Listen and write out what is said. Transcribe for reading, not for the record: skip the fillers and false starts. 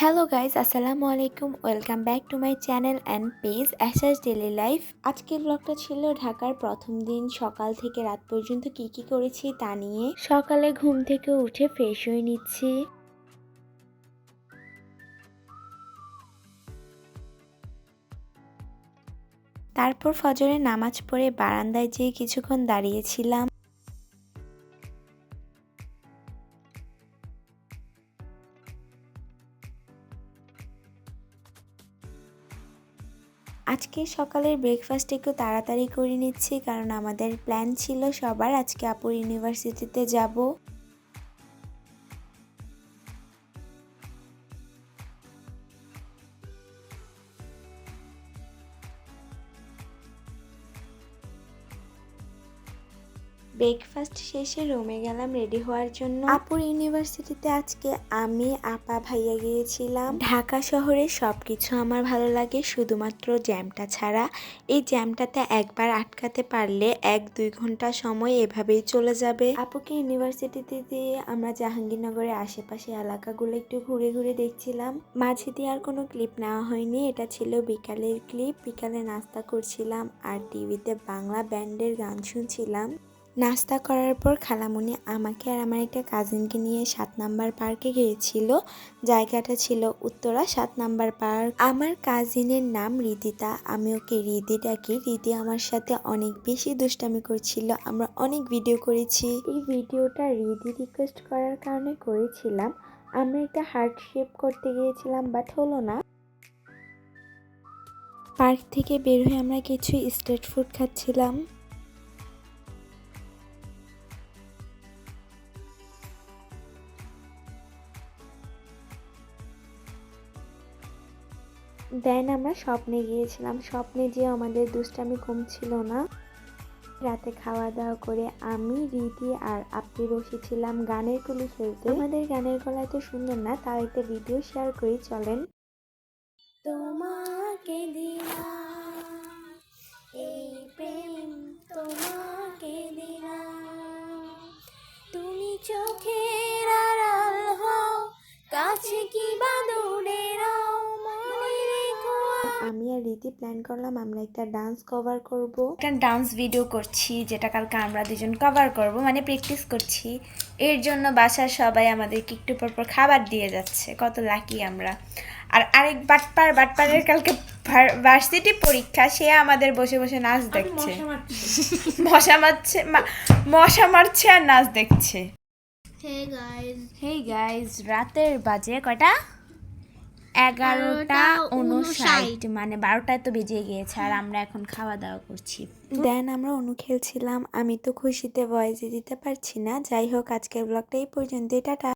Hello guys, আসসালামু আলাইকুম। Welcome back to my channel and page Asha's daily life. আজকের ব্লগটা ছিল ঢাকার প্রথম দিন সকাল থেকে রাত পর্যন্ত কি করেছি তা নিয়ে। সকালে ঘুম থেকে উঠে ফ্রেশ হয়ে নিচ্ছি। তারপর ফজরের নামাজ পড়ে বারান্দায় যেয়ে কিছুক্ষণ দাঁড়িয়েছিলাম। আজকে সকালের ব্রেকফাস্ট একটু তাড়াতাড়ি করে নিচ্ছি, কারণ আমাদের প্ল্যান ছিল সবার আজকে আপুর ইউনিভার্সিটিতে যাব। ব্রেকফাস্ট শেষে রুমে গেলাম রেডি হওয়ার জন্য। আপুর ইউনিভার্সিটিতে আজকে আমি, আপা, ভাইয়া গিয়েছিলাম। ঢাকা শহরে সবকিছু আমার ভালো লাগে, শুধুমাত্র জ্যামটা ছাড়া। এই জ্যামটাতে একবার আটকাতে পারলে 1-2 ঘন্টা সময় এভাবেই চলে যাবে। আপুকে ইউনিভার্সিটিতে দিয়ে আমরা জাহাঙ্গীরনগরের আশেপাশে এলাকাগুলো একটু ঘুরে ঘুরে দেখছিলাম। মাঝে দিয়ে আর কোনো ক্লিপ নেওয়া হয়নি, এটা ছিল বিকালের ক্লিপ। বিকালে নাস্তা করছিলাম আর টিভিতে বাংলা ব্যান্ডের গান শুনছিলাম। নাস্তা করার পর খালামুনি আমাকে আর আমার একটা কাজিনকে নিয়ে 7 নাম্বার পার্কে গিয়েছিল। জায়গাটা ছিল উত্তরা 7 নাম্বার পার্ক। আমার কাজিনের নাম রিদিতা, আমি ওকে রিদি ডাকি। রিদি আমার সাথে অনেক বেশি দুষ্টামি করছিল, আমরা অনেক ভিডিও করেছি। এই ভিডিওটা রিদি রিকোয়েস্ট করার কারণে করেছিলাম। আমরা একটা হার্ট শেপ করতে গিয়েছিলাম, বাট হলো না। পার্ক থেকে বের হয়ে আমরা কিছু স্ট্রিট ফুড খাচ্ছিলাম। দেন আমরা স্বপ্নে গিয়েছিলাম। স্বপ্নে যেয়ে আমাদের দুষ্টামি কমছিল না। রাতে খাওয়া দাওয়া করে আমি, রিদি আর আপনি বসেছিলাম গানের কলি খেলতে। আমাদের গানের গলা এত সুন্দর না, তার একটা ভিডিও শেয়ার করি, চলেন। তোমাকে দিলাম এই প্রেম, তোমাকে দিলাম, তুমি চোখের আড়াল হও, কাছে কি বা দূরে রাও, মনে রেখো। আমি আর রীতি প্ল্যান করলাম আমরা একটা ডান্স কভার করব। একটা ডান্স ভিডিও করছি, যেটা কালকে আমরা দুজন কভার করব, মানে প্র্যাকটিস করছি। এর জন্য বাসার সবাই আমাদেরকে একটু পর খাবার দিয়ে যাচ্ছে, কত লাকি আমরা। আর আরেক বাটপারের কালকে ভার্সিটি পরীক্ষা, সে আমাদের বসে বসে নাচ দেখছে। মশা মারছে আর নাচ দেখছে। হে গাইজ, রাতের বাজে কয়টা? 11:59, মানে 12টায় তো বেজে গিয়েছে। আর আমরা এখন খাওয়া দাওয়া করছি। দেন আমরা অনু খেলছিলাম। আমি তো খুশিতে ভয়েস দিতে পারছি না। যাই হোক, আজকের ব্লগটা এই পর্যন্ত। টাটা।